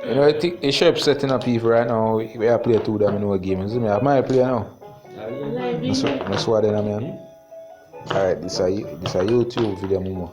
You know, I think the shop setting up people right now. We are playing 2 Domino games. I might play now. That's what I mean. Alright, this is a YouTube video, Momo.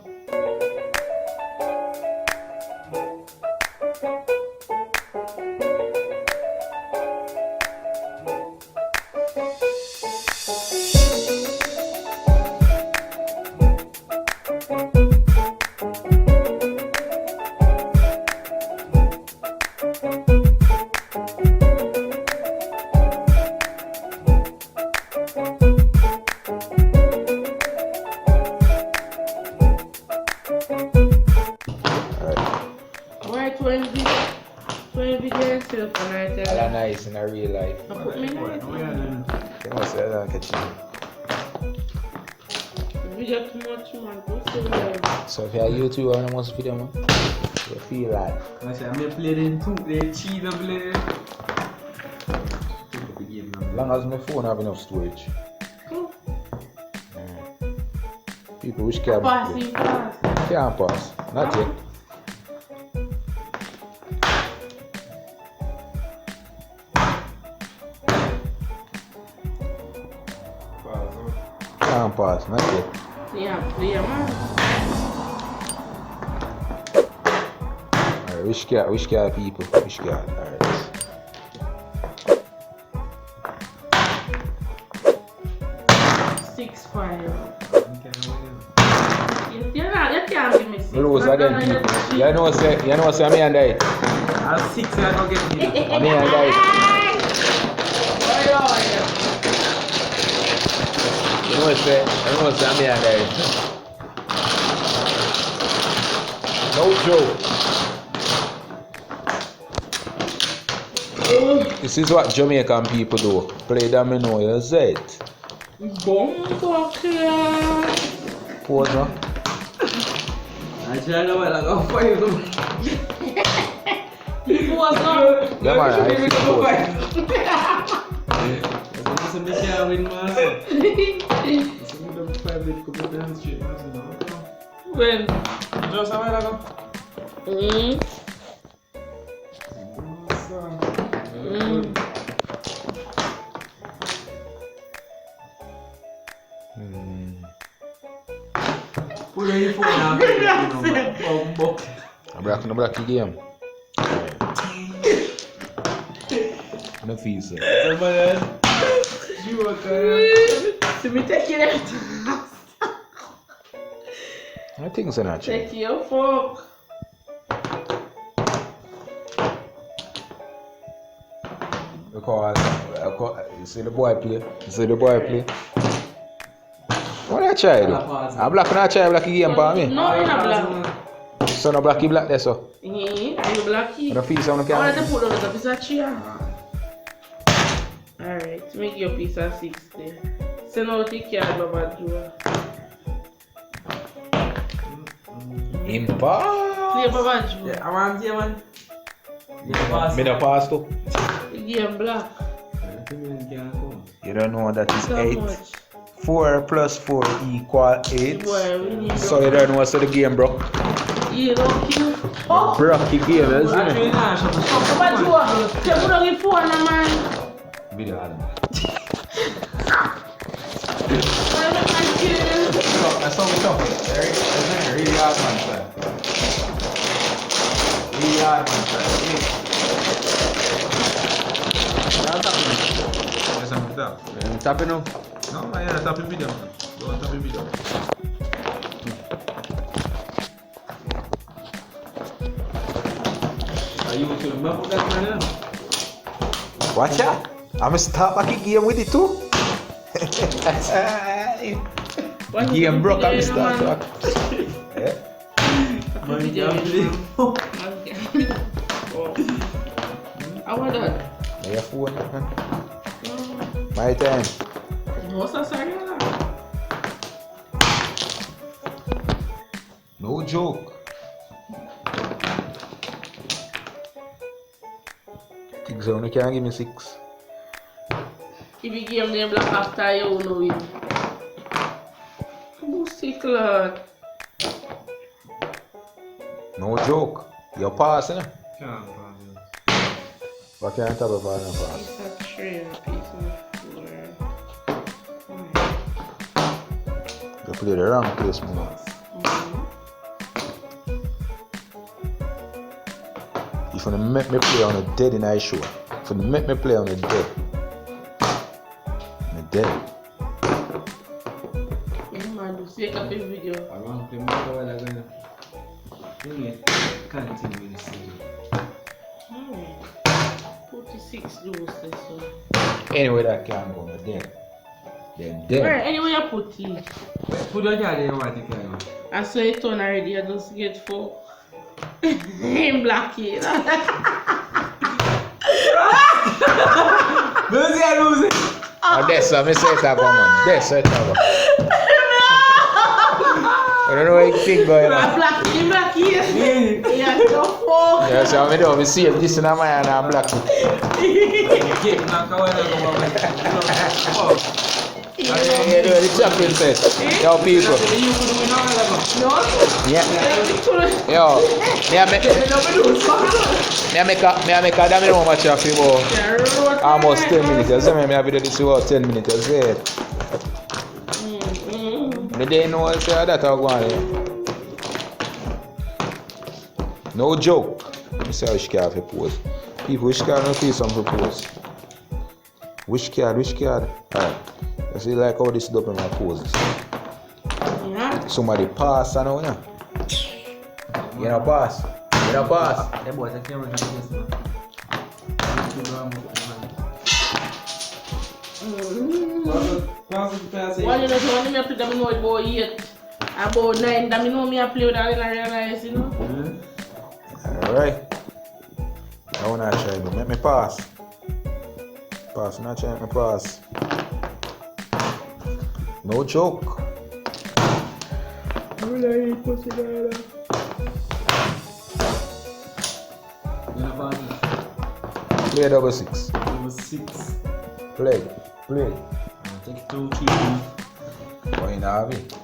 All nice in a real life. I put me in it. You know, say I don't catch you. Video too much, man. So if you're YouTube, I want to video, man. You feel like. I say, I'm playing 2, they cheat and play. As long as my phone have enough storage. Cool. People which can't play. Can't pass. Not yet. Can't pass, not yet. Yeah, man. Alright, which car people? Which car? Alright. 6-5. You can't give me 6. Lose again, people. You know, say me and I. I'll 6 and I'll get me. Me and I. You know, say me and I. No joke. This is what Jamaican people do. Play Domino, you say it. Pause, no? I try to what I go for you. Pause, no? Yeah, man, I feel pause. When? Just a while ago. Put your phone down. I'm black game. No fees, sir. So me take it out. I think so, not Take your fork. Because you see the boy play. What I try do? I'm black and I try black game for me. No, you're not black. So no blacky black there, so. Yeah, you're blacky. No fees on the I camera. want to put on a piece of cheer. Alright, make your piece of 6 there. Send out the card, Bobajoe. Impa. Play Bobajoe. Yeah, I want you, man. Me no pass too. The game black. You don't know that is So 8. much. 4 plus 4 equal 8. Boy, we need So you don't know what's the game, bro. you lucky. Oh! Brocky game, isn't it? Bobajoe, take put on your phone, man. Video Adam. That's all we talk. Really hard, man. Really hard, man. Yes, I'm with that. Tapping now. No, man, yeah, tapping video, man. Go on, tapping video. Are you to remember that, man? Watch out. I'm gonna start back a game with it too. The game broke, I'm start back. Yeah. Man, I want that. Your phone, man. My time. What's that sorry? No joke. Think so, you can't give me 6. If you give them black after you will know it. Boosty clot. No joke. You're passing. Can't pass. What can I talk about now? S.H.A.R.E, Pt.1. You play the wrong place, man. If you make me play on a dead in I show, if you make me play on a dead, Yeah, man, you take up a video. I want to play more while I'm gonna continue with the studio. 46 loose, so. anyway that can go on a dead. Then Where? dead. Anyway, you put it. Put your card in what you can. I saw it on already, I just get for him black it. Lose it. And that's what I say it about, man. That's what I about. I don't know what you think going on. Black it. Yeah, so fuck. Yeah, so I do. I see this in my hand and I'm black. Yeah, the champion says. Yo, people. No? Yeah. Yo, me make a Domino match of him almost 10 minutes. You see me, I have to do this about 10 minutes. You see it? Me didn't know that I go on here. No joke. You see how S.H.A.R.E have a pose. People, S.H.A.R.E don't feel some pose. S.H.A.R.E. Alright. You see like how this double my poses. Yeah. Somebody pass, I know, yeah. You know pass. Hey boy, take care of this man. One you know, so when me play Domino about 8, about 9, Domino me play with that and I realize, you know. Alright. I wanna try to make me pass. Pass, not try to make me pass. No joke. Play double 6. Number 6. Play. Take 2, 3. Why you not have it?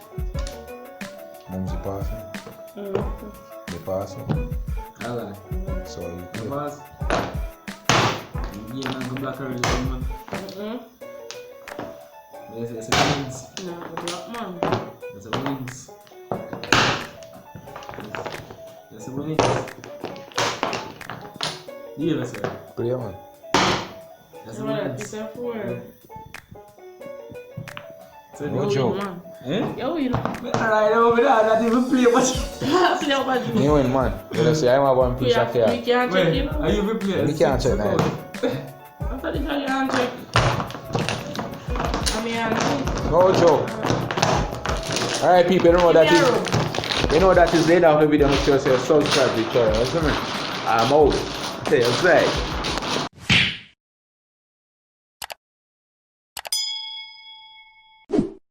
Mumsy passing. They passing. So you play. Pass. Yeah, man, go black already, man. There's a wings. No, black man. There's a wings. There's a wings. Yeah, that's right. Play man. There's a What wings. is that for? No joke. Eh? Yo, you know. Alright, over there, I don't even play much. Play over you. You win man. You say I'm one piece of We here. can't check Wait, him. are you even playing? We can't check now. After this, I can't check. I mean, No joke. Alright people, you know that is the end of the video. Make sure you subscribe to the channel. I'm out. Say,